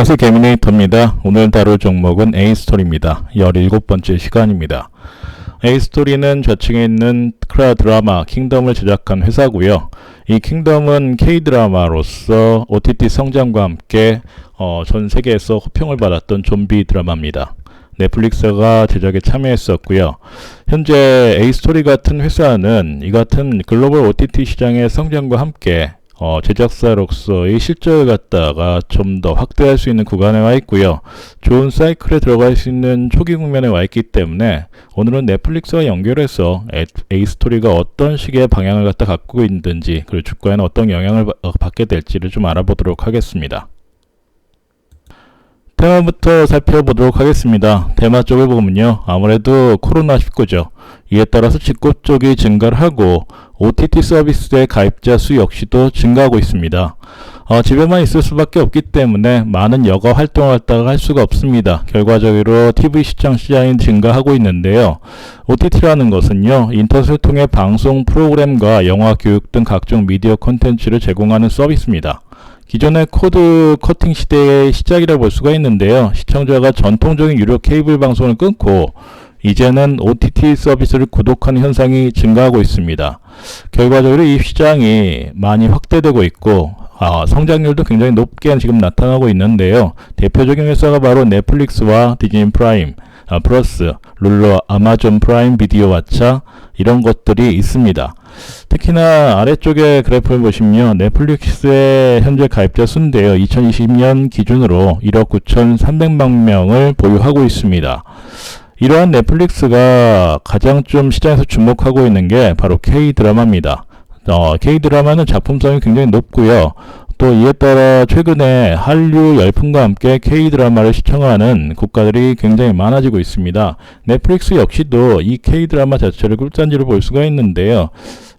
안녕하세요. 개미네이터입니다. 오늘 다룰 종목은 A스토리입니다. 17번째 시간입니다. A스토리는 좌측에 있는 크라 드라마 킹덤을 제작한 회사고요. 이 킹덤은 K드라마로서 OTT 성장과 함께 전 세계에서 호평을 받았던 좀비 드라마입니다. 넷플릭스가 제작에 참여했었고요. 현재 A스토리 같은 회사는 이 같은 글로벌 OTT 시장의 성장과 함께 제작사로서의 실적을 갖다가 좀 더 확대할 수 있는 구간에 와 있고요. 좋은 사이클에 들어갈 수 있는 초기 국면에 와 있기 때문에 오늘은 넷플릭스와 연결해서 A스토리가 어떤 식의 방향을 갖다 갖고 있는지, 그리고 주가에는 어떤 영향을 받게 될지를 좀 알아보도록 하겠습니다. 테마부터 살펴보도록 하겠습니다. 테마 쪽을 보면요, 아무래도 코로나19죠. 이에 따라서 직구 쪽이 증가를 하고 OTT 서비스의 가입자 수 역시도 증가하고 있습니다. 집에만 있을 수밖에 없기 때문에 많은 여가 활동을 갖다가 할 수가 없습니다. 결과적으로 TV 시장이 증가하고 있는데요. OTT라는 것은요, 인터넷을 통해 방송 프로그램과 영화, 교육 등 각종 미디어 콘텐츠를 제공하는 서비스입니다. 기존의 코드 커팅 시대의 시작이라 볼 수가 있는데요. 시청자가 전통적인 유료 케이블 방송을 끊고 이제는 OTT 서비스를 구독하는 현상이 증가하고 있습니다. 결과적으로 이 시장이 많이 확대되고 있고 성장률도 굉장히 높게 지금 나타나고 있는데요. 대표적인 회사가 바로 넷플릭스와 디즈니 프라임, 플러스, 룰러, 아마존 프라임 비디오 왓챠 이런 것들이 있습니다. 특히나 아래쪽에 그래프를 보시면 넷플릭스의 현재 가입자 수인데요. 2020년 기준으로 1억 9,300만 명을 보유하고 있습니다. 이러한 넷플릭스가 가장 좀 시장에서 주목하고 있는 게 바로 K드라마입니다. K드라마는 작품성이 굉장히 높고요. 또 이에 따라 최근에 한류 열풍과 함께 K드라마를 시청하는 국가들이 굉장히 많아지고 있습니다. 넷플릭스 역시도 이 K드라마 자체를 꿀단지로 볼 수가 있는데요.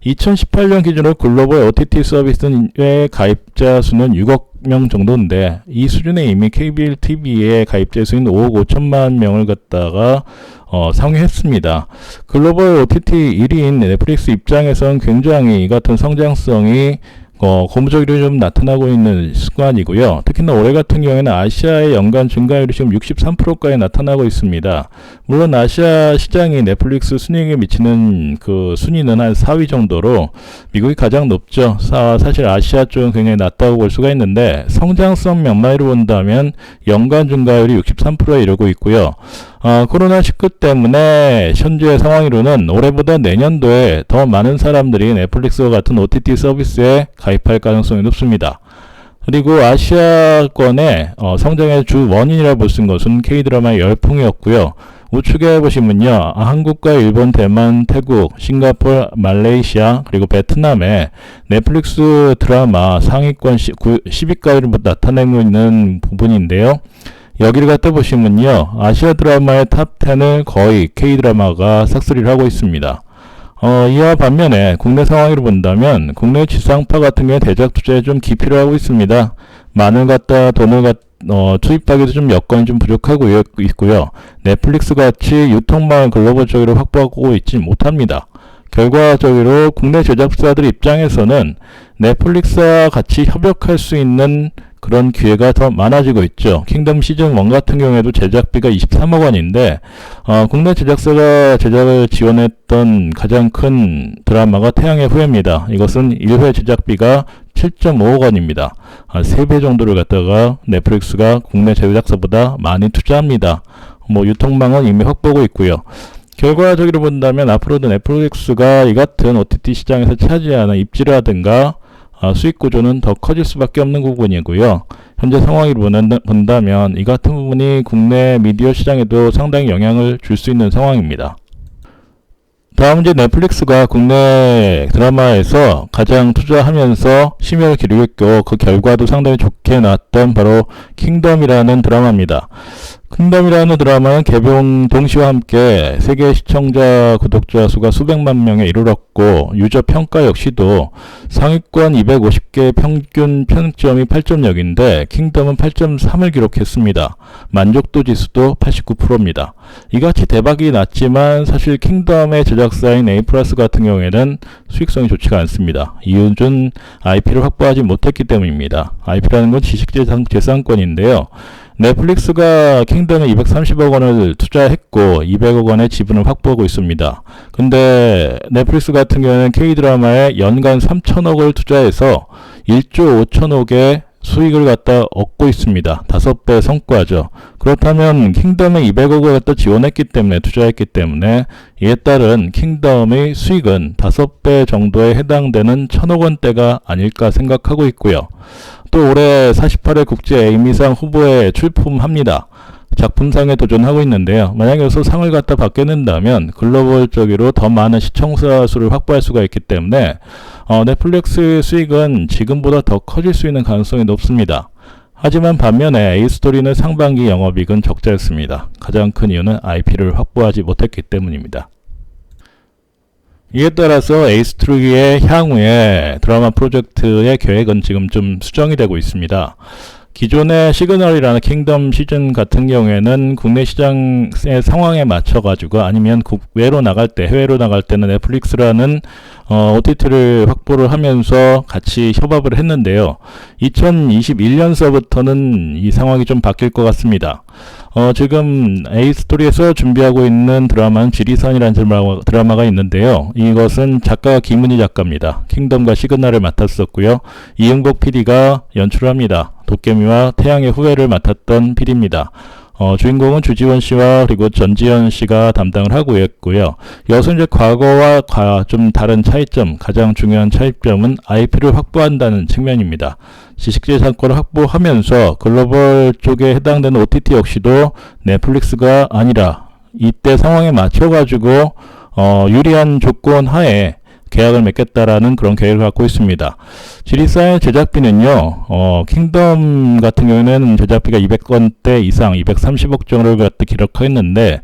2018년 기준으로 글로벌 OTT 서비스의 가입자 수는 6억 명 정도인데 이 수준에 이미 KBL TV의 가입자 수는 5억 5천만 명을 갖다가 상회했습니다. 글로벌 OTT 1위인 넷플릭스 입장에서는 굉장히 이 같은 성장성이 고무적으로 좀 나타나고 있는 순간이고요. 특히나 올해 같은 경우에는 아시아의 연간 증가율이 지금 63%까지 나타나고 있습니다. 물론 아시아 시장이 넷플릭스 순위에 미치는 그 순위는 한 4위 정도로 미국이 가장 높죠. 사실 아시아 쪽은 굉장히 낮다고 볼 수가 있는데 성장성 면만으로 본다면 연간 증가율이 63%에 이르고 있고요. 코로나19 때문에 현재 상황으로는 올해보다 내년도에 더 많은 사람들이 넷플릭스와 같은 OTT 서비스에 가입할 가능성이 높습니다. 그리고 아시아권의 성장의 주 원인이라 볼 수 있는 것은 K드라마의 열풍이었고요. 우측에 보시면요, 한국과 일본, 대만, 태국, 싱가포르, 말레이시아, 그리고 베트남의 넷플릭스 드라마 상위권 10위까지를 나타내고 있는 부분인데요. 여기를 갖다 보시면요, 아시아 드라마의 탑10을 거의 K드라마가 싹쓸이를 하고 있습니다. 이와 반면에 국내 상황으로 본다면 국내 지상파 같은 경우에 대작 투자에 좀 기피를 하고 있습니다. 돈을 투입하기도 좀 여건이 좀 부족하고 있고요. 넷플릭스 같이 유통망을 글로벌적으로 확보하고 있지 못합니다. 결과적으로 국내 제작사들 입장에서는 넷플릭스와 같이 협력할 수 있는 그런 기회가 더 많아지고 있죠. 킹덤 시즌 1 같은 경우에도 제작비가 23억 원인데 국내 제작사가 제작을 지원했던 가장 큰 드라마가 태양의 후예입니다. 이것은 1회 제작비가 7.5억 원입니다. 3배 정도를 갖다가 넷플릭스가 국내 제작사보다 많이 투자합니다. 유통망은 이미 확보하고 있고요. 결과적으로 본다면 앞으로도 넷플릭스가 이 같은 OTT 시장에서 차지하는 입지라든가 수익 구조는 더 커질 수밖에 없는 부분이고요. 현재 상황을 본다면 이 같은 부분이 국내 미디어 시장에도 상당히 영향을 줄 수 있는 상황입니다. 다음 이제 넷플릭스가 국내 드라마에서 가장 투자하면서 심혈을 기울였고 그 결과도 상당히 좋게 나왔던 바로 킹덤이라는 드라마입니다. 킹덤이라는 드라마는 개봉 동시와 함께 세계 시청자 구독자 수가 수백만 명에 이르렀고 유저 평가 역시도 상위권 250개 평균 평점이 8.0인데 킹덤은 8.3을 기록했습니다. 만족도 지수도 89%입니다. 이같이 대박이 났지만 사실 킹덤의 제작사인 A+ 같은 경우에는 수익성이 좋지가 않습니다. 이유는 IP를 확보하지 못했기 때문입니다. IP라는 건 지식재산권인데요. 넷플릭스가 킹덤에 230억 원을 투자했고 200억 원의 지분을 확보하고 있습니다. 근데 넷플릭스 같은 경우는 K드라마에 연간 3천억을 투자해서 1조 5천억의 수익을 갖다 얻고 있습니다. 5배 성과죠. 그렇다면 킹덤에 200억을 갖다 지원했기 때문에 투자했기 때문에 이에 따른 킹덤의 수익은 5배 정도에 해당되는 1,000억 원대가 아닐까 생각하고 있고요. 또 올해 48회 국제 에이미상 후보에 출품합니다. 작품상에 도전하고 있는데요. 만약에 여기서 상을 갖다 받게 된다면 글로벌적으로 더 많은 시청자 수를 확보할 수가 있기 때문에 넷플릭스 수익은 지금보다 더 커질 수 있는 가능성이 높습니다. 하지만 반면에 A스토리는 상반기 영업이익은 적자였습니다. 가장 큰 이유는 IP를 확보하지 못했기 때문입니다. 이에 따라서 에이스토리의 향후의 드라마 프로젝트의 계획은 지금 좀 수정이 되고 있습니다. 기존의 시그널이라는 킹덤 시즌 같은 경우에는 국내 시장의 상황에 맞춰가지고 아니면 국외로 나갈 때, 해외로 나갈 때는 넷플릭스라는 OTT를 확보를 하면서 같이 협업을 했는데요. 2021년서부터는 이 상황이 좀 바뀔 것 같습니다. 지금 A스토리에서 준비하고 있는 드라마는 지리산이라는 드라마가 있는데요. 이것은 작가가 김은희 작가입니다. 킹덤과 시그널을 맡았었고요. 이응복 PD가 연출을 합니다. 도깨미와 태양의 후예를 맡았던 PD입니다. 주인공은 주지원 씨와 그리고 전지현 씨가 담당을 하고 있고요. 여기서 이제 과거와 좀 다른 차이점, 가장 중요한 차이점은 IP를 확보한다는 측면입니다. 지식재산권을 확보하면서 글로벌 쪽에 해당되는 OTT 역시도 넷플릭스가 아니라 이때 상황에 맞춰가지고 유리한 조건 하에 계약을 맺겠다라는 그런 계획을 갖고 있습니다. 지리산의 제작비는요, 킹덤 같은 경우에는 제작비가 200건대 이상, 230억 정도를 갖다 기록했는데,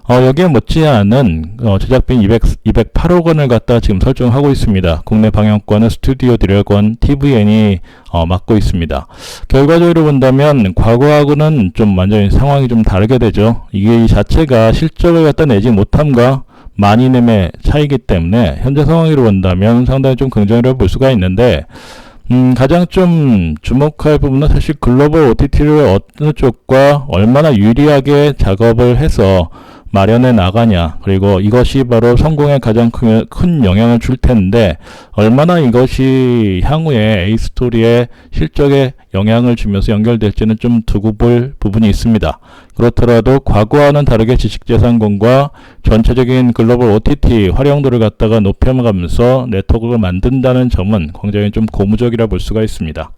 여기에 못지않은 제작비인 208억 원을 갖다 지금 설정하고 있습니다. 국내 방영권은 스튜디오 드래곤 TVN이 맡고 있습니다. 결과적으로 본다면 과거하고는 좀 완전히 상황이 좀 다르게 되죠. 이게 이 자체가 실적을 갖다 내지 못함과 많이 nem의 차이기 때문에 현재 상황으로 본다면 상당히 좀 긍정적으로 볼 수가 있는데 가장 좀 주목할 부분은 사실 글로벌 OTT를 어느 쪽과 얼마나 유리하게 작업을 해서 마련해 나가냐, 그리고 이것이 바로 성공에 가장 큰 영향을 줄 텐데 얼마나 이것이 향후에 A스토리의 실적에 영향을 주면서 연결될지는 좀 두고 볼 부분이 있습니다. 그렇더라도 과거와는 다르게 지식재산권과 전체적인 글로벌 OTT 활용도를 갖다가 높여가면서 네트워크를 만든다는 점은 굉장히 좀 고무적이라 볼 수가 있습니다.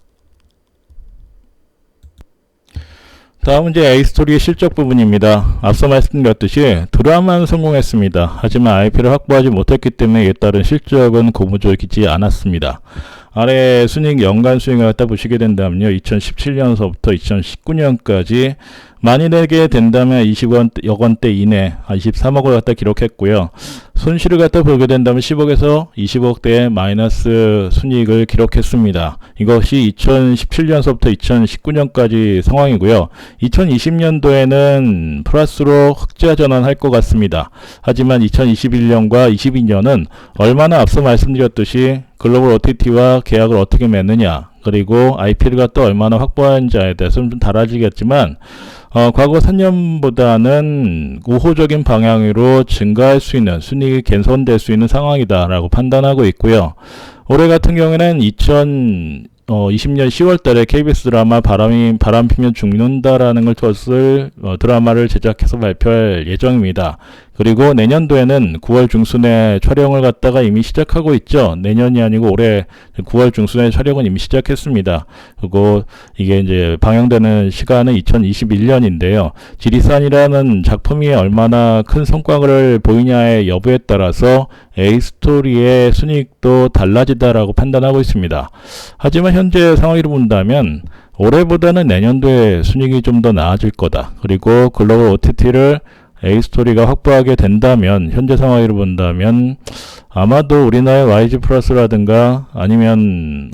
다음은 이제 A스토리의 실적 부분입니다. 앞서 말씀드렸듯이 드라마는 성공했습니다. 하지만 IP를 확보하지 못했기 때문에 이에 따른 실적은 고무적이지 않았습니다. 아래 순익 연간 수익을 갖다 보시게 된다면요. 2017년서부터 2019년까지 많이 내게 된다면 20억 원대 이내 23억을 갖다 기록했고요. 손실을 갖다 보게 된다면 10억에서 20억대의 마이너스 순이익을 기록했습니다. 이것이 2017년서부터 2019년까지 상황이고요. 2020년도에는 플러스로 흑자 전환할 것 같습니다. 하지만 2021년과 22년은 얼마나 앞서 말씀드렸듯이 글로벌 OTT와 계약을 어떻게 맺느냐, 그리고 IP를 갖다 얼마나 확보하는지에 대해서는 좀 달라지겠지만 과거 3년보다는 우호적인 방향으로 증가할 수 있는, 순이익이 개선될 수 있는 상황이다라고 판단하고 있고요. 올해 같은 경우에는 2020년 10월 달에 KBS 드라마 바람 피면 죽는다라는 것을 드라마를 제작해서 발표할 예정입니다. 그리고 내년도에는 9월 중순에 촬영을 갖다가 이미 시작하고 있죠. 내년이 아니고 올해 9월 중순에 촬영은 이미 시작했습니다. 그리고 이게 이제 방영되는 시간은 2021년인데요. 지리산이라는 작품이 얼마나 큰 성과를 보이냐의 여부에 따라서 A스토리의 순이익도 달라지다라고 판단하고 있습니다. 하지만 현재 상황으로 본다면 올해보다는 내년도에 순익이 좀 더 나아질 거다. 그리고 글로벌 OTT를 A스토리가 확보하게 된다면, 현재 상황으로 본다면 아마도 우리나라의 YG 플러스라든가 아니면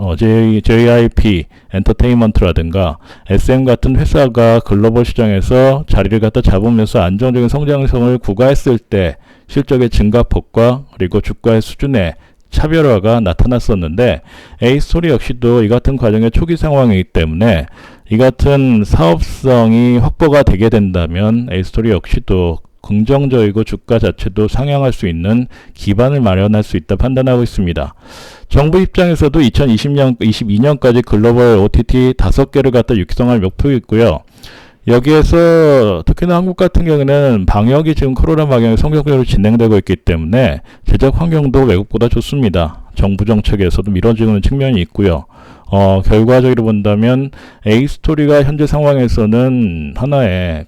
JYP 엔터테인먼트라든가 SM 같은 회사가 글로벌 시장에서 자리를 갖다 잡으면서 안정적인 성장성을 구가했을 때 실적의 증가폭과 그리고 주가의 수준의 차별화가 나타났었는데, A스토리 역시도 이 같은 과정의 초기 상황이기 때문에 이 같은 사업성이 확보가 되게 된다면 A스토리 역시도 긍정적이고 주가 자체도 상향할 수 있는 기반을 마련할 수 있다 판단하고 있습니다. 정부 입장에서도 22년까지 글로벌 OTT 5개를 갖다 육성할 목표가 있고요. 여기에서 특히나 한국 같은 경우에는 방역이 지금 코로나 방역이 성공적으로 진행되고 있기 때문에 제작 환경도 외국보다 좋습니다. 정부 정책에서도 밀어주는 측면이 있고요. 결과적으로 본다면 A스토리가 현재 상황에서는 하나의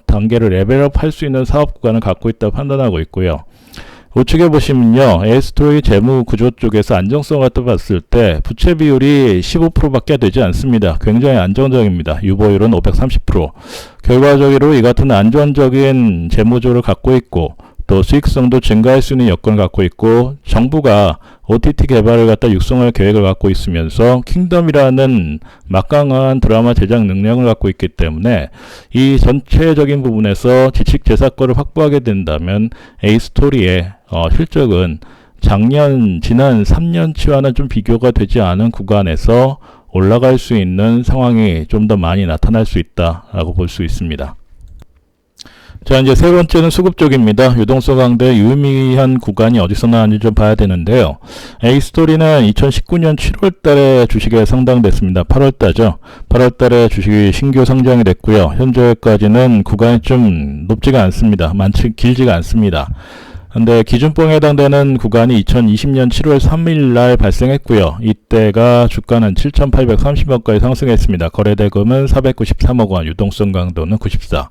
단계를 레벨업 할 수 있는 사업 구간을 갖고 있다고 판단하고 있고요. 우측에 보시면요, A스토리 재무 구조 쪽에서 안정성 갖다 봤을 때 부채 비율이 15%밖에 되지 않습니다. 굉장히 안정적입니다. 유보율은 530%. 결과적으로 이 같은 안정적인 재무조를 갖고 있고, 또 수익성도 증가할 수 있는 여건을 갖고 있고, 정부가 OTT 개발을 갖다 육성할 계획을 갖고 있으면서 킹덤이라는 막강한 드라마 제작 능력을 갖고 있기 때문에 이 전체적인 부분에서 지식 제작권을 확보하게 된다면 A스토리의 실적은 지난 3년치와는 좀 비교가 되지 않은 구간에서 올라갈 수 있는 상황이 좀 더 많이 나타날 수 있다라고 볼 수 있습니다. 자, 이제 세 번째는 수급 쪽입니다. 유동성 강도의 유의미한 구간이 어디서 나왔는지 좀 봐야 되는데요. A스토리는 2019년 7월 달에 주식에 상당됐습니다. 8월 달죠. 8월 달에 주식이 신규 상장이 됐고요. 현재까지는 구간이 좀 높지가 않습니다. 길지가 않습니다. 근데 기준봉에 해당되는 구간이 2020년 7월 3일 날 발생했고요. 이때가 주가는 7,830원까지 상승했습니다. 거래대금은 493억 원, 유동성 강도는 94.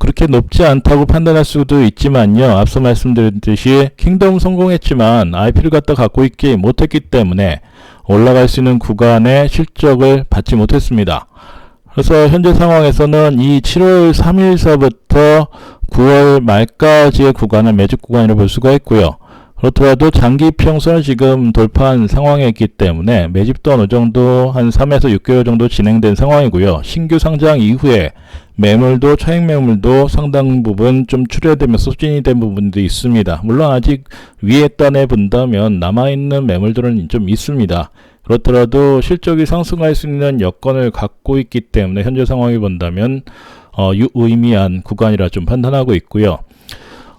그렇게 높지 않다고 판단할 수도 있지만요. 앞서 말씀드렸듯이 킹덤 성공했지만 IP를 갖고 있지 못했기 때문에 올라갈 수 있는 구간의 실적을 받지 못했습니다. 그래서 현재 상황에서는 이 7월 3일서부터 9월 말까지의 구간을 매집 구간이라고 볼 수가 있고요. 그렇더라도 장기 평선을 지금 돌파한 상황에 있기 때문에 매집도 어느 정도 한 3에서 6개월 정도 진행된 상황이고요. 신규 상장 이후에 매물도 차익 매물도 상당 부분 좀 출혈되면서 소진이 된 부분도 있습니다. 물론 아직 위에 단에 본다면 남아있는 매물들은 좀 있습니다. 그렇더라도 실적이 상승할 수 있는 여건을 갖고 있기 때문에 현재 상황을 본다면 유의미한 구간이라 좀 판단하고 있고요.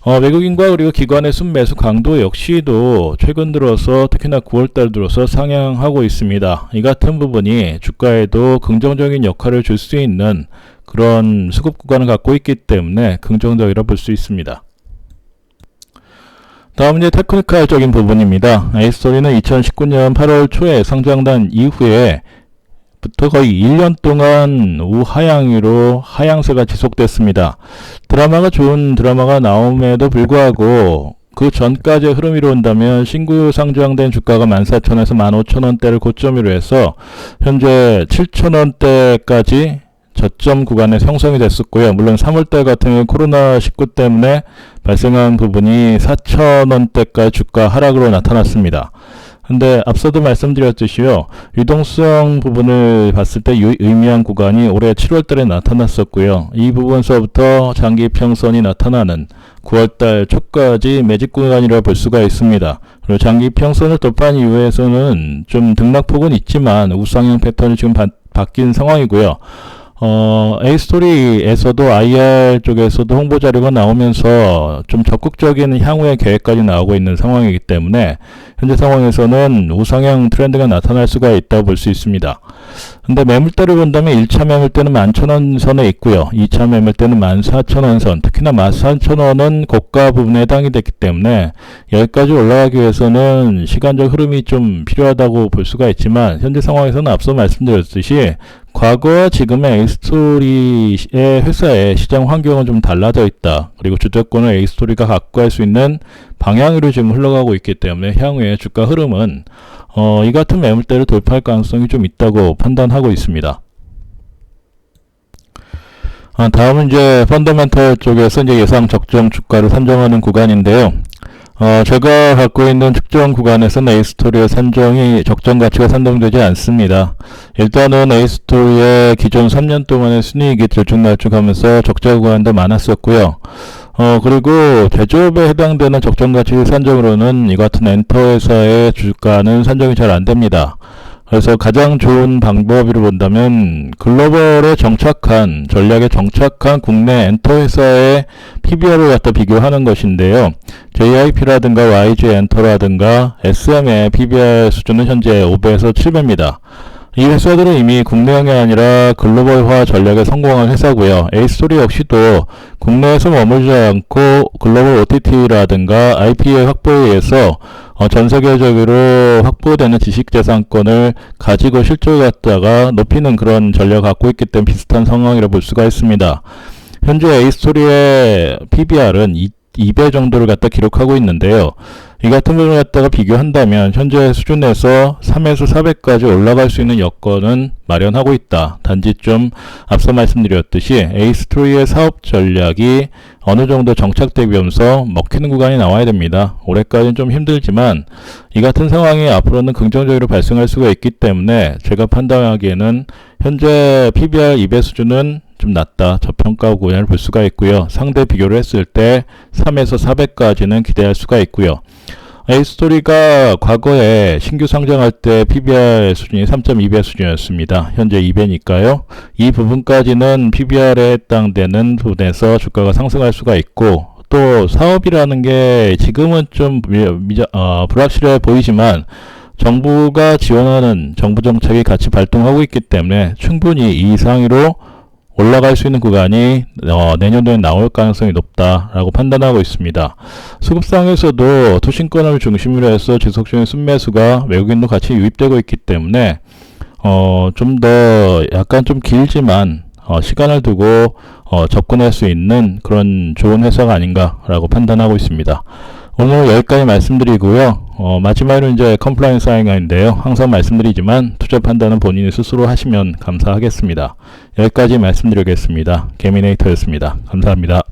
외국인과 그리고 기관의 순매수 강도 역시도 최근 들어서 특히나 9월달 들어서 상향하고 있습니다. 이 같은 부분이 주가에도 긍정적인 역할을 줄 수 있는 그런 수급 구간을 갖고 있기 때문에 긍정적이라 볼 수 있습니다. 다음은 이제 테크니컬적인 부분입니다. A스토리는 2019년 8월 초에 상장된 이후에 부터 거의 1년 동안 우하향으로 하향세가 지속됐습니다. 드라마가 좋은 드라마가 나옴에도 불구하고 그 전까지의 흐름으로 본다면 신규 상장된 주가가 14,000원에서 15,000원대를 고점으로 해서 현재 7,000원대까지 저점 구간에 형성이 됐었고요. 물론 3월달 같은 경우 코로나19 때문에 발생한 부분이 4,000원대까지 주가 하락으로 나타났습니다. 근데 앞서도 말씀드렸듯이요. 유동성 부분을 봤을 때 의미한 구간이 올해 7월달에 나타났었고요. 이 부분서부터 장기 평선이 나타나는 9월달 초까지 매집 구간이라 볼 수가 있습니다. 그리고 장기 평선을 돌파한 이후에서는 좀 등락폭은 있지만 우상향 패턴이 지금 바뀐 상황이고요. A스토리에서도 IR 쪽에서도 홍보 자료가 나오면서 좀 적극적인 향후의 계획까지 나오고 있는 상황이기 때문에 현재 상황에서는 우상향 트렌드가 나타날 수가 있다고 볼 수 있습니다. 근데 매물대를 본다면 1차 매물대는 11,000원 선에 있고요. 2차 매물대는 14,000원 선, 특히나 14,000원은 고가 부분에 해당이 됐기 때문에 여기까지 올라가기 위해서는 시간적 흐름이 좀 필요하다고 볼 수가 있지만 현재 상황에서는 앞서 말씀드렸듯이 과거와 지금의 A스토리의 회사의 시장 환경은 좀 달라져 있다. 그리고 주도권을 A스토리가 갖고 갈 수 있는 방향으로 지금 흘러가고 있기 때문에 향후에 주가 흐름은 이 같은 매물대를 돌파할 가능성이 좀 있다고 판단하고 있습니다. 다음은 이제 펀더멘털 쪽에서 이제 예상 적정 주가를 산정하는 구간인데요. 제가 갖고 있는 특정 구간에서는 A스토리의 산정이 적정 가치가 산정되지 않습니다. 일단은 A스토리의 기존 3년 동안의 순이익이 들쭉날쭉하면서 적자 구간도 많았었고요. 그리고 제조업에 해당되는 적정 가치 산정으로는 이 같은 엔터 회사의 주가는 산정이 잘 안 됩니다. 그래서 가장 좋은 방법으로 본다면 글로벌에 정착한 전략에 정착한 국내 엔터 회사의 PBR을 갖다 비교하는 것인데요. JIP라든가 YG 엔터라든가 SM의 PBR 수준은 현재 5배에서 7배입니다. 이 회사들은 이미 국내형이 아니라 글로벌화 전략에 성공한 회사고요. A스토리 역시도 국내에서 머물지 않고 글로벌 OTT라든가 IP의 확보에 의해서 전 세계적으로 확보되는 지식재산권을 가지고 실적을 갖다가 높이는 그런 전략을 갖고 있기 때문에 비슷한 상황이라 볼 수가 있습니다. 현재 A스토리의 PBR은 2배 정도를 갖다 기록하고 있는데요. 이 같은 부분을 갖다가 비교한다면 현재 수준에서 3에서 4배까지 올라갈 수 있는 여건은 마련하고 있다. 단지 좀 앞서 말씀드렸듯이 A스토리의 사업 전략이 어느 정도 정착되면서 먹히는 구간이 나와야 됩니다. 올해까지는 좀 힘들지만 이 같은 상황이 앞으로는 긍정적으로 발생할 수가 있기 때문에 제가 판단하기에는 현재 PBR 2배 수준은 좀 낮다. 저평가 구간을 볼 수가 있고요. 상대 비교를 했을 때 3에서 4배까지는 기대할 수가 있고요. A스토리가 과거에 신규 상장할 때 PBR 수준이 3.2배 수준이었습니다. 현재 2배니까요. 이 부분까지는 PBR에 해당되는 부분에서 주가가 상승할 수가 있고, 또 사업이라는 게 지금은 좀 불확실해 보이지만 정부가 지원하는 정부 정책이 같이 발동하고 있기 때문에 충분히 이 이상으로 올라갈 수 있는 구간이 내년도에 나올 가능성이 높다라고 판단하고 있습니다. 수급상에서도 투신권을 중심으로 해서 지속적인 순매수가 외국인도 같이 유입되고 있기 때문에 좀 더 약간 좀 길지만 시간을 두고 접근할 수 있는 그런 좋은 회사가 아닌가라고 판단하고 있습니다. 오늘 여기까지 말씀드리고요. 마지막으로 이제 컴플라이언스 사항인데요. 항상 말씀드리지만 투자 판단은 본인이 스스로 하시면 감사하겠습니다. 여기까지 말씀드리겠습니다. 개미네이터였습니다. 감사합니다.